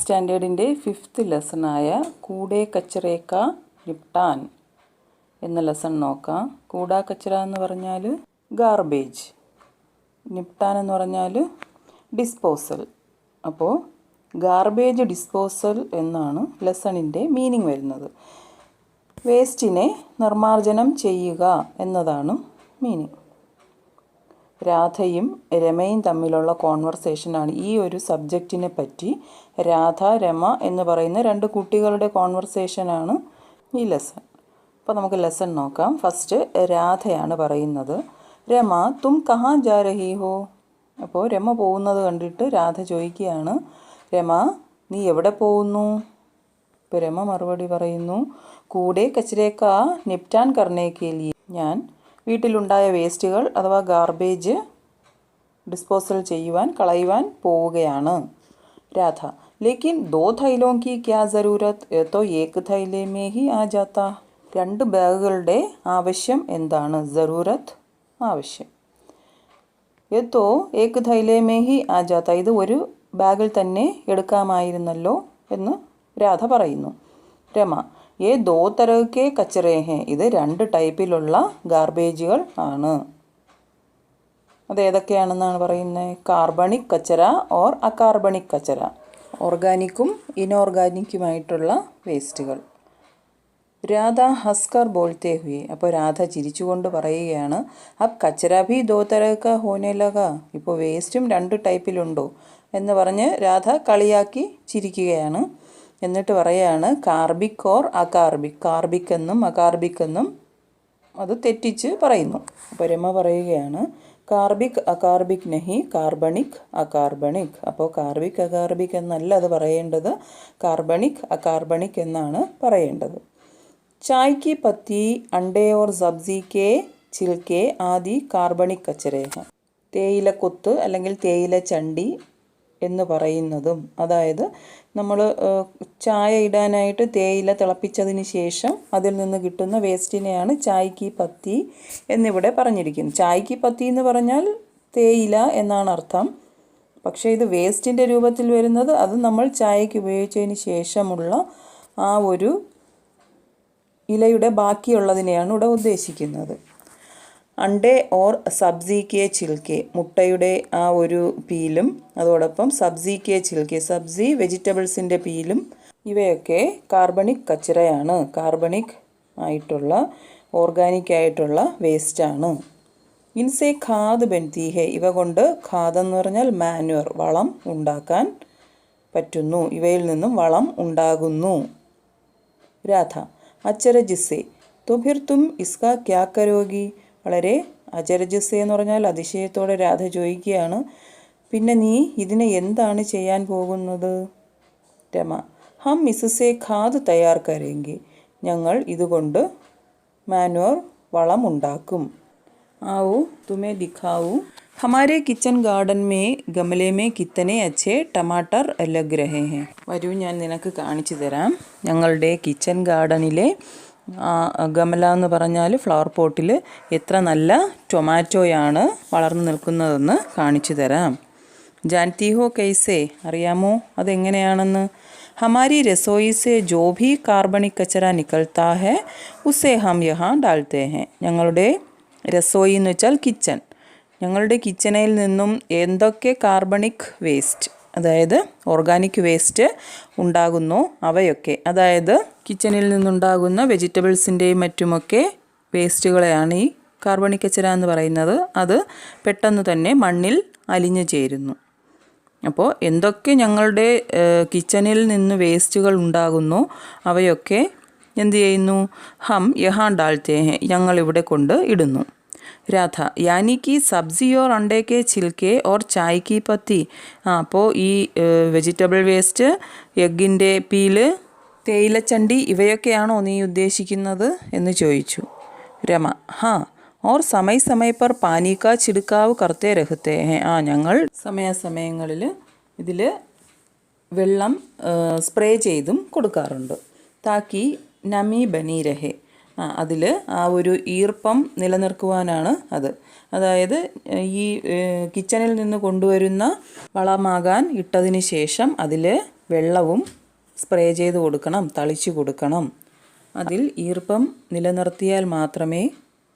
സ്റ്റാൻഡേർഡിൻ്റെ 5th ലെസണായ കൂടെ കച്ചറേ കാ നിപ്ടാൻ എന്ന ലെസൺ നോക്കാം. കൂടാ കച്ചറ എന്ന് പറഞ്ഞാൽ ഗാർബേജ്, നിപ്ടാൻ എന്ന് പറഞ്ഞാൽ ഡിസ്പോസൽ. അപ്പോൾ ഗാർബേജ് ഡിസ്പോസൽ എന്നാണ് ലെസണിൻ്റെ മീനിങ് വരുന്നത്. വേസ്റ്റിനെ നിർമ്മാർജ്ജനം ചെയ്യുക എന്നതാണ് മീനിങ്. രാധയും രമയും തമ്മിലുള്ള കോൺവെർസേഷനാണ് ഈ ഒരു സബ്ജക്റ്റിനെ പറ്റി. രാധ, രമ എന്ന് പറയുന്ന രണ്ട് കുട്ടികളുടെ കോൺവെർസേഷനാണ് ഈ ലെസൺ. അപ്പോൾ നമുക്ക് ലെസൺ നോക്കാം. ഫസ്റ്റ് രാധയാണ് പറയുന്നത്. രമ തും കഹാ ജാ രഹി ഹോ. അപ്പോൾ രമ പോകുന്നത് കണ്ടിട്ട് രാധ ചോദിക്കുകയാണ്, രമ നീ എവിടെ പോകുന്നു? ഇപ്പോൾ രമ മറുപടി പറയുന്നു, കൂടെ കച്ചരേക്കാ നിപ്റ്റാൻ കർണേക്കെ ലിയെ. ഞാൻ വീട്ടിലുണ്ടായ വേസ്റ്റുകൾ അഥവാ ഗാർബേജ് ഡിസ്പോസൽ ചെയ്യുവാൻ, കളയുവാൻ പോവുകയാണ്. രാധ ലേക്കിൻ ദോ थैलों की क्या ज़रूरत, ये तो एक थैले में ही आ जाता. രണ്ട് ബാഗുകളുടെ ആവശ്യം എന്താണ്? ज़रूरत ആവശ്യം. ये तो एक थैले में ही आ जाता. ഇത് ഒരു ബാഗിൽ തന്നെ എടുക്കാമായിരുന്നല്ലോ എന്ന് രാധ പറയുന്നു. രമ ये दो तरह के कचरे हैं. ഇത് രണ്ട് ടൈപ്പിലുള്ള ഗാർബേജുകൾ ആണ്. അതേതൊക്കെയാണെന്നാണ് പറയുന്നത്? കാർബണിക് കച്ചറ ഓർ അകാർബണിക് കച്ചറ. ഓർഗാനിക്കും ഇനോർഗാനിക്കുമായിട്ടുള്ള വേസ്റ്റുകൾ. രാധ ഹസ്കർ ബോൾത്തേ ഹുയെ. അപ്പോൾ രാധ ചിരിച്ചുകൊണ്ട് പറയുകയാണ്, അബ് കച്ചറ ഭി ദോ തരഹ കാ ഹോനെ ലഗാ. ഇപ്പോൾ വേസ്റ്റും രണ്ട് ടൈപ്പിലുണ്ടോ എന്ന് പറഞ്ഞ് രാധ കളിയാക്കി ചിരിക്കുകയാണ്. എന്നിട്ട് പറയുകയാണ്, കാർബിക് ഓർ അകാർബിക്. കാർബിക് എന്നും അകാർബിക് എന്നും അത് തെറ്റിച്ച് പറയുന്നു. അപ്പോൾ രമ പറയുകയാണ്, കാർബിക് അകാർബിക് നഹി, കാർബണിക് അകാർബണിക്. അപ്പോൾ കാർബിക് അകാർബിക് എന്നല്ല അത് പറയേണ്ടത്, കാർബണിക് അകാർബണിക് എന്നാണ് പറയേണ്ടത്. चाय की पत्ती, अंडे और सब्जी के छिलके ആദി കാർബണിക് കച്ചറേ ഹെ. തേയിലക്കൊത്ത് അല്ലെങ്കിൽ തേയില ചണ്ടി എന്ന് പറയുന്നതും, അതായത് നമ്മൾ ചായ ഇടാനായിട്ട് തേയില തിളപ്പിച്ചതിന് ശേഷം അതിൽ നിന്ന് കിട്ടുന്ന വേസ്റ്റിനെയാണ് ചായക്ക് പത്തി എന്നിവിടെ പറഞ്ഞിരിക്കുന്നത്. ചായക്ക് പത്തി എന്ന് പറഞ്ഞാൽ തേയില എന്നാണ് അർത്ഥം. പക്ഷേ ഇത് വേസ്റ്റിൻ്റെ രൂപത്തിൽ വരുന്നത് അത് നമ്മൾ ചായക്ക് ഉപയോഗിച്ചതിന് ശേഷമുള്ള ആ ഒരു ഇലയുടെ ബാക്കിയുള്ളതിനെയാണ് ഇവിടെ ഉദ്ദേശിക്കുന്നത്. അണ്ടേ ഓർ സബ്സി കെ ചിൽക്കെ, മുട്ടയുടെ ആ ഒരു പീലും അതോടൊപ്പം സബ്സി കെ ചിൽക്കെ, സബ്സി വെജിറ്റബിൾസിൻ്റെ പീലും, ഇവയൊക്കെ കാർബണിക് കച്ചറയാണ്. കാർബണിക് ആയിട്ടുള്ള ഓർഗാനിക് ആയിട്ടുള്ള വേസ്റ്റാണ്. ഇൻസെ ഖാദ് ബൻതി ഹെ. ഇവ കൊണ്ട് ഖാദ് എന്ന് പറഞ്ഞാൽ മാനുവർ, വളം ഉണ്ടാക്കാൻ പറ്റുന്നു. ഇവയിൽ നിന്നും വളം ഉണ്ടാകുന്നു. രാധ അച്ചരജിസെ തോ ഫിർ തും ഇസ്കാ ക്യാ കരോഗി. വളരെ അചരജിസെ എന്ന് പറഞ്ഞാൽ അതിശയത്തോടെ രാധ ചോദിക്കുകയാണ്, പിന്നെ നീ ഇതിനെ എന്താണ് ചെയ്യാൻ പോകുന്നത്? രമ ഹം ഇസ്സെ ഖാദ് തയ്യാർ കരേങ്കി. ഞങ്ങൾ ഇതുകൊണ്ട് മാനുവർ വളം ഉണ്ടാക്കും. ആവോ തുമേ ദിഖാവൂ ഹമാരെ kitchen garden may ഗമലെ may കിത്തനെ അച്ഛേ ടമാട്ടർ Lag രഹേ ഹെ. വരൂ ഞാൻ നിനക്ക് കാണിച്ചു തരാം. ഞങ്ങളുടെ കിച്ചൻ ഗാർഡനിലെ ഗമല എന്ന് പറഞ്ഞാൽ ഫ്ലവർ പോട്ടിൽ എത്ര നല്ല ടൊമാറ്റോയാണ് വളർന്നു നിൽക്കുന്നതെന്ന് കാണിച്ചു തരാം. ജാൻതി ഹോ കൈസേ. അറിയാമോ അതെങ്ങനെയാണെന്ന്? ഹമാരി രസോയി സെ ജോ ഭി കാർബണിക് കച്ചറ നിക്കൽത്താ ഹെ ഉസേ ഹം യഹാ ഡാൽത്തേ ഹെ. ഞങ്ങളുടെ രസോയി എന്ന് വെച്ചാൽ കിച്ചൺ. ഞങ്ങളുടെ കിച്ചണിൽ നിന്നും എന്തൊക്കെ കാർബണിക് വേസ്റ്റ്, അതായത് ഓർഗാനിക് വേസ്റ്റ് ഉണ്ടാകുന്നു അവയൊക്കെ, അതായത് കിച്ചണിൽ നിന്നുണ്ടാകുന്ന വെജിറ്റബിൾസിൻ്റെയും മറ്റുമൊക്കെ വേസ്റ്റുകളെയാണ് ഈ കാർബണിക് കച്ചറ എന്ന് പറയുന്നത്. അത് പെട്ടെന്ന് തന്നെ മണ്ണിൽ അലിഞ്ഞു ചേരുന്നു. അപ്പോൾ എന്തൊക്കെ ഞങ്ങളുടെ കിച്ചണിൽ നിന്ന് വേസ്റ്റുകൾ ഉണ്ടാകുന്നു അവയൊക്കെ എന്ത് ചെയ്യുന്നു? ഹം യഹാ ഡാൽത്തേ ഹെ. ഞങ്ങളിവിടെ കൊണ്ട് ഇടുന്നു. രാധ യാനി കി സബ്സി ഓർ അണ്ടേക്കെ ചിൽക്കെ ഓർ ചായക്ക് പത്തി. അപ്പോൾ ഈ വെജിറ്റബിൾ വേസ്റ്റ്, എഗ്ഗിൻ്റെ പീല്, തേയിലച്ചണ്ടി ഇവയൊക്കെയാണോ നീ ഉദ്ദേശിക്കുന്നത് എന്ന് ചോദിച്ചു. രമ ഹാ ഓർ സമയ സമയ പർ പാനി കാ ചിടുക്കാവ് കർത്തേ രഹത്തെ ഹെ. ഞങ്ങൾ സമയാസമയങ്ങളിൽ ഇതിൽ വെള്ളം സ്പ്രേ ചെയ്തും കൊടുക്കാറുണ്ട്. താക്കി നമി ബനി രഹെ. അതിൽ ആ ഒരു ഈർപ്പം നിലനിർത്തുവാനാണ് അത്. അതായത് ഈ കിച്ചണിൽ നിന്ന് കൊണ്ടുവരുന്ന വളമാകാൻ ഇട്ടതിന് ശേഷം അതിൽ വെള്ളവും സ്പ്രേ ചെയ്ത് കൊടുക്കണം, തളിച്ചു കൊടുക്കണം. അതിൽ ഈർപ്പം നിലനിർത്തിയാൽ മാത്രമേ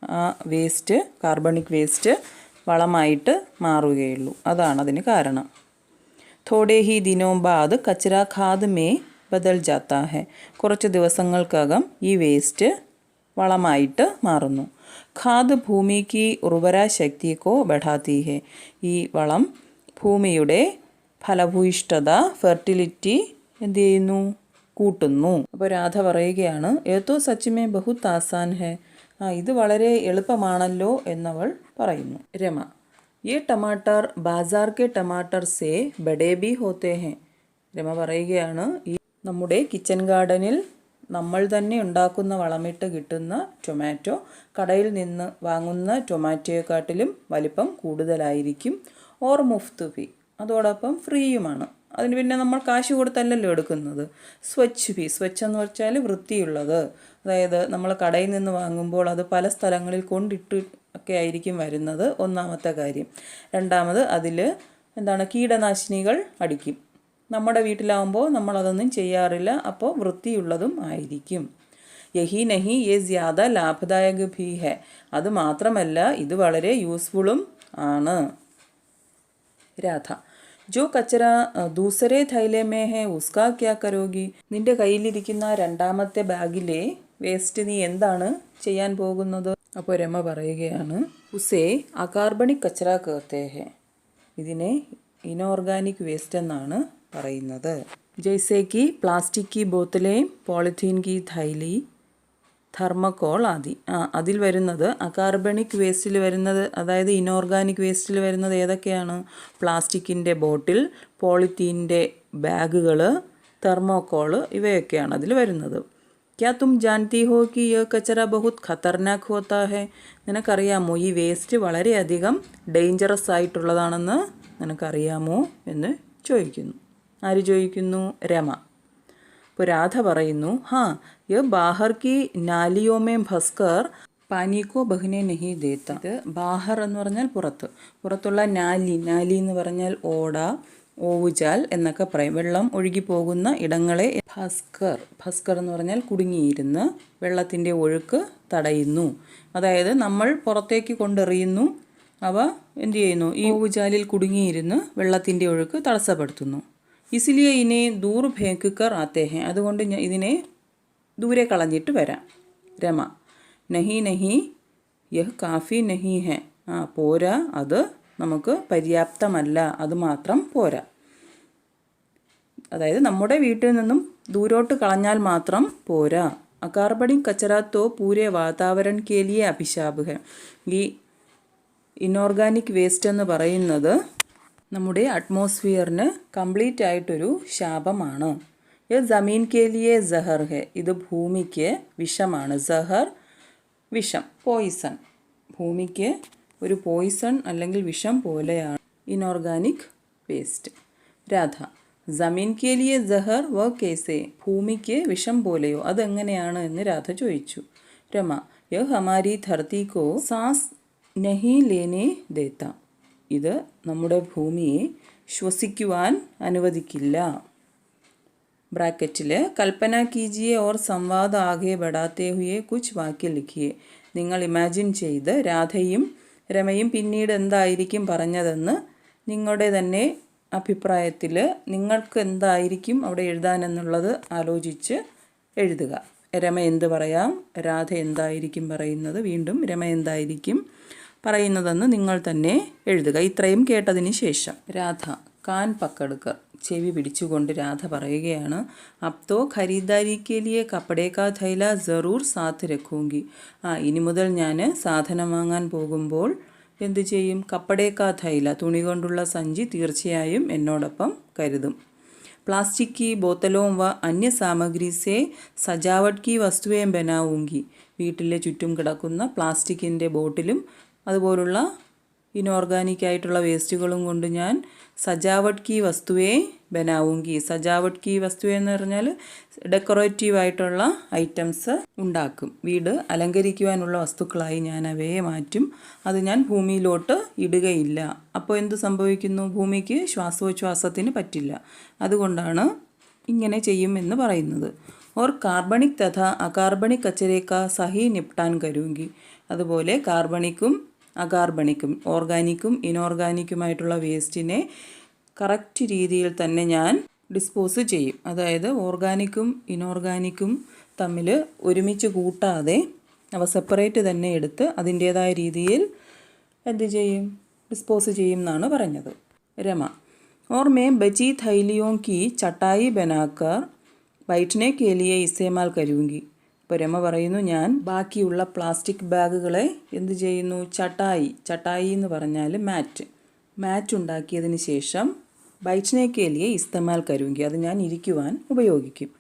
ആ വേസ്റ്റ്, കാർബണിക് വേസ്റ്റ് വളമായിട്ട് മാറുകയുള്ളൂ. അതാണ് അതിന് കാരണം. തോടെ ഹി ദിനോം ബാദ് കച്ചറ ഖാദ് മേ ബദൽ ജാത്താ ഹെ. കുറച്ച് ദിവസങ്ങൾക്കകം ഈ വേസ്റ്റ് വളമായിട്ട് മാറുന്നു. ഖാദ് ഭൂമിക്ക് ഉർവര ശക്തി കോ ബഢാത്തി ഹെ. ഈ വളം ഭൂമിയുടെ ഫലഭൂയിഷ്ഠത, ഫെർട്ടിലിറ്റി എന്ത് ചെയ്യുന്നു? കൂട്ടുന്നു. അപ്പോൾ രാധ പറയുകയാണ്, ഏതോ സച്ച് ബഹുത് ആസാൻ ഹെ. ഇത് വളരെ എളുപ്പമാണല്ലോ എന്നവൾ പറയുന്നു. രമ, യേ ടമാട്ടർ Bazaar K ടമാട്ടർ say Bade B ഹോത്തേ ഹെ. രമ പറയുകയാണ്, ഈ നമ്മുടെ കിച്ചൺ ഗാർഡനിൽ നമ്മൾ തന്നെ ഉണ്ടാക്കുന്ന വളമിട്ട് കിട്ടുന്ന ടൊമാറ്റോ കടയിൽ നിന്ന് വാങ്ങുന്ന ടൊമാറ്റോയെക്കാട്ടിലും വലിപ്പം കൂടുതലായിരിക്കും. ഓർ മുഫ്ത് ഭി, അതോടൊപ്പം ഫ്രീയുമാണ്. അതിന് പിന്നെ നമ്മൾ കാശ് കൊടുത്തല്ലല്ലോ എടുക്കുന്നത്. സ്വച്ഛ് ഭി, സ്വച്ഛ് എന്ന് വെച്ചാൽ വൃത്തിയുള്ളത്. അതായത് നമ്മൾ കടയിൽ നിന്ന് വാങ്ങുമ്പോൾ അത് പല സ്ഥലങ്ങളിൽ കൊണ്ടിട്ട് ഒക്കെ ആയിരിക്കും വരുന്നത്, ഒന്നാമത്തെ കാര്യം. രണ്ടാമത് അതിൽ കീടനാശിനികൾ അടിക്കും. നമ്മുടെ വീട്ടിലാവുമ്പോൾ നമ്മളതൊന്നും ചെയ്യാറില്ല, അപ്പോൾ വൃത്തിയുള്ളതും ആയിരിക്കും. യഹി നഹി യേ ജ്യാദ ലാഭദായക ഭി ഹെ. അത് മാത്രമല്ല ഇത് വളരെ യൂസ്ഫുള്ളും ആണ്. രാധ, ജോ കച്ചറ ദൂസരേ ഥൈലേ മേ ഹെ ഉസ്കാ ക്യാ കരോഗി. നിന്റെ കയ്യിലിരിക്കുന്ന രണ്ടാമത്തെ ബാഗിലെ വേസ്റ്റ് നീ എന്താണ് ചെയ്യാൻ പോകുന്നത്? അപ്പോൾ രമ പറയുകയാണ്, ഉസേ അകാർബണിക് കച്ചറ കഹത്തെ ഹെ. ഇതിനെ ഇനോർഗാനിക് വേസ്റ്റ് എന്നാണ് പറയുന്നത്. ജൈസേക്ക് പ്ലാസ്റ്റിക് കി ബോത്തലേ, പോളിത്തീൻ കി thैली, തെർമോക്കോൾ ആദി. അതിൽ വരുന്നത് അകാർബണിക് വേസ്റ്റിൽ വരുന്നത്, അതായത് ഇനോർഗാനിക് വേസ്റ്റിൽ വരുന്നത് ഏതൊക്കെയാണ്? പ്ലാസ്റ്റിക്കിൻ്റെ ബോട്ടിൽ, പോളിത്തീൻ്റെ ബാഗുകൾ, തെർമോക്കോൾ, ഇവയൊക്കെയാണ് അതിൽ വരുന്നത്. ക്യാ തും ജാൻതി ഹോ കി യേ കച്ചറ ബഹുത് ഖത്തർനാക് ഹോത്താ ഹെ. നിനക്കറിയാമോ ഈ വേസ്റ്റ് വളരെയധികം ഡേഞ്ചറസ് ആയിട്ടുള്ളതാണെന്ന് നിനക്കറിയാമോ എന്ന് ചോദിക്കുന്നു. ആര് ചോദിക്കുന്നു? രമ. അപ്പോൾ രാധ പറയുന്നു, ഹാ യേ ബാഹർ കി നാലിയോമേ ഭസ്കർ പാനിക്കോ ബഹ്നെ നഹി ദേത്ത. ഇത് ബാഹർ എന്ന് പറഞ്ഞാൽ പുറത്തുള്ള നാലി എന്ന് പറഞ്ഞാൽ ഓട, ഓവുചാൽ എന്നൊക്കെ പറയും. വെള്ളം ഒഴുകിപ്പോകുന്ന ഇടങ്ങളെ ഭസ്കർ എന്ന് പറഞ്ഞാൽ കുടുങ്ങിയിരുന്ന് വെള്ളത്തിൻ്റെ ഒഴുക്ക് തടയുന്നു. അതായത് നമ്മൾ പുറത്തേക്ക് കൊണ്ടെറിയുന്നു, അവ എന്തു ചെയ്യുന്നു? ഈ ഓവുചാലിൽ കുടുങ്ങിയിരുന്ന് വെള്ളത്തിൻ്റെ ഒഴുക്ക് തടസ്സപ്പെടുത്തുന്നു. ഇസിലിയെ ഇനെ ദൂർ ഫേങ്ക് കർ ആത്തേ ഹെ. അതുകൊണ്ട് ഇതിനെ ദൂരെ കളഞ്ഞിട്ട് വരാം. രമ, നഹി നഹി യഹ് കാഫി നഹി ഹെ. പോരാ, അത് നമുക്ക് പര്യാപ്തമല്ല, അത് മാത്രം പോരാ. അതായത് നമ്മുടെ വീട്ടിൽ നിന്നും ദൂരോട്ട് കളഞ്ഞാൽ മാത്രം പോരാ. അകാർബണിക് കച്ചറ തോ പൂരെ വാതാവരൺ കെ ലിയെ അഭിശാപ് ഹെ. ഈ ഇനോർഗാനിക് വേസ്റ്റ് എന്ന് പറയുന്നത് നമ്മുടെ അറ്റ്മോസ്ഫിയറിന് കംപ്ലീറ്റ് ആയിട്ടൊരു ശാപമാണ്. ഇത് ജമീൻ കെ ലിയെ ജഹർ ഹെ. ഇത് ഭൂമിക്ക് വിഷമാണ്. ജഹർ വിഷം, പോയിസൺ. ഭൂമിക്ക് ഒരു പോയിസൺ അല്ലെങ്കിൽ വിഷം പോലെയാണ് ഇനോർഗാനിക് വേസ്റ്റ്. രാധ, ജമീൻ കെ ലിയെ ജഹർ വ കേസെ. ഭൂമിക്ക് വിഷം പോലെയോ, അതെങ്ങനെയാണ് എന്ന് രാധ ചോദിച്ചു. രമ, യഹ് ഹമാരി ധർത്തി കോ സാസ് നഹി ലേനെ ദേത്ത. ഇത് നമ്മുടെ ഭൂമിയെ ശ്വസിക്കുവാൻ അനുവദിക്കില്ല. ബ്രാക്കറ്റിൽ കൽപ്പന കീജിയെ ഓർ സംവാദ ആകെ ബഡാത്തെ ഹുയെ കുച്ച് വാക്യ ലിഖിയെ. നിങ്ങൾ ഇമാജിൻ ചെയ്ത് രാധയും രമയും പിന്നീട് എന്തായിരിക്കും പറഞ്ഞതെന്ന് നിങ്ങളുടെ തന്നെ അഭിപ്രായത്തിൽ നിങ്ങൾക്ക് എന്തായിരിക്കും അവിടെ എഴുതാനെന്നുള്ളത് ആലോചിച്ച് എഴുതുക. രമ എന്ത് പറയാം, രാധ എന്തായിരിക്കും പറയുന്നത്, വീണ്ടും രമ എന്തായിരിക്കും പറയുന്നതെന്ന് നിങ്ങൾ തന്നെ എഴുതുക. ഇത്രയും കേട്ടതിന് ശേഷം രാധ കാൻ പക്കടുക്കർ, ചെവി പിടിച്ചുകൊണ്ട് രാധ പറയുകയാണ്, അബ് തോ ഖരീദാരി കെ ലിയെ കപ്പടേ കാ ഥൈല ജറൂർ സാത്ത് രഖൂങ്കി. ഇനി മുതൽ ഞാൻ സാധനം വാങ്ങാൻ പോകുമ്പോൾ എന്തു ചെയ്യും? കപ്പടേ കാ ഥൈല, തുണി കൊണ്ടുള്ള സഞ്ചി തീർച്ചയായും എന്നോടൊപ്പം കരുതും. പ്ലാസ്റ്റിക് കി ബോത്തലോം വ അന്യ സാമഗ്രി സേ സജാവട്ട് കി വസ്തുവേം ബനാവൂങ്കി. വീട്ടിലെ ചുറ്റും കിടക്കുന്ന പ്ലാസ്റ്റിക്കിൻ്റെ ബോട്ടിലും അതുപോലുള്ള ഇനോർഗാനിക് ആയിട്ടുള്ള വേസ്റ്റുകളും കൊണ്ട് ഞാൻ സജാവട്ട് കി വസ്തുവേ ബനാവൂങ്കി. സജാവട്ട് കി വസ്തുവേ എന്ന് പറഞ്ഞാൽ ഡെക്കറേറ്റീവ് ആയിട്ടുള്ള ഐറ്റംസ് ഉണ്ടാക്കും. വീട് അലങ്കരിക്കുവാനുള്ള വസ്തുക്കളായി ഞാൻ അവയെ മാറ്റും. അത് ഞാൻ ഭൂമിയിലോട്ട് ഇടുകയില്ല. അപ്പോൾ എന്ത് സംഭവിക്കുന്നു? ഭൂമിക്ക് ശ്വാസോച്ഛ്വാസത്തിന് പറ്റില്ല. അതുകൊണ്ടാണ് ഇങ്ങനെ ചെയ്യുമെന്ന് പറയുന്നത്. ഓർ കാർബണിക് തഥാ അകാർബണിക് കച്ചരേക്ക സഹി നിപ്ടാൻ കരുങ്കി. അതുപോലെ കാർബണിക്കും അകാർബണിക്കും ഓർഗാനിക്കും ഇനോർഗാനിക്കുമായിട്ടുള്ള വേസ്റ്റിനെ കറക്റ്റ് രീതിയിൽ തന്നെ ഞാൻ ഡിസ്പോസ് ചെയ്യും. അതായത് ഓർഗാനിക്കും ഇനോർഗാനിക്കും തമ്മിൽ ഒരുമിച്ച് കൂട്ടാതെ അവ സെപ്പറേറ്റ് തന്നെ എടുത്ത് അതിൻ്റേതായ രീതിയിൽ എന്ത് ചെയ്യും, ഡിസ്പോസ് ചെയ്യും എന്നാണ് പറഞ്ഞത്. രമ और मैं बची थैलियों की चटाई बनाकर बैठने के लिए इस्तेमाल करूँगी. ഇപ്പോൾ രമ പറയുന്നു, ഞാൻ ബാക്കിയുള്ള പ്ലാസ്റ്റിക് ബാഗുകളെ എന്ത് ചെയ്യുന്നു, ചട്ടായി എന്ന് പറഞ്ഞാൽ മാറ്റ് ഉണ്ടാക്കിയതിന് ശേഷം ബൈഠ്നെ കെ ലിയെ ഇസ്തമാൽ കരുങ്കി, അത് ഞാൻ ഇരിക്കുവാൻ ഉപയോഗിക്കും.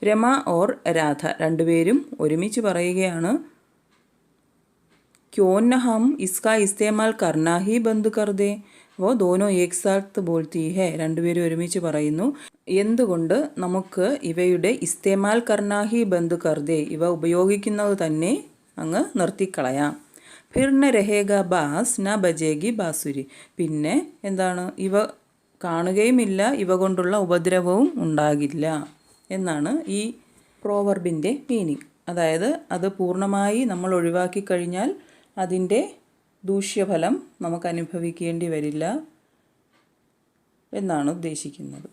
രമ ഓർ രാധ രണ്ടുപേരും ഒരുമിച്ച് പറയുകയാണ്, ക്യോं न हम इसका इस्तेमाल करना ही बंद कर दें. वो दोनों एक साथ बोलती है. രണ്ടുപേരും ഒരുമിച്ച് പറയുന്നു, എന്തുകൊണ്ട് നമുക്ക് ഇവയുടെ ഇസ്തേമാൽ കർണ ഹി ബന്ദ് കർ ദേ, ഇവ ഉപയോഗിക്കുന്നത് തന്നെ അങ്ങ് നിർത്തിക്കളയാം. ഫിർ ന രഹേഗ ബാസ് ന ബജേഗി ബാസുരി. പിന്നെ എന്താണ്, ഇവ കാണുകയുമില്ല, ഇവ കൊണ്ടുള്ള ഉപദ്രവവും ഉണ്ടാകില്ല എന്നാണ് ഈ പ്രോവർബിൻ്റെ മീനിങ്. അതായത് അത് പൂർണ്ണമായി നമ്മൾ ഒഴിവാക്കി കഴിഞ്ഞാൽ അതിൻ്റെ ദൂഷ്യഫലം നമുക്ക് അനുഭവിക്കേണ്ടി വരില്ല എന്നാണ് ഉദ്ദേശിക്കുന്നത്.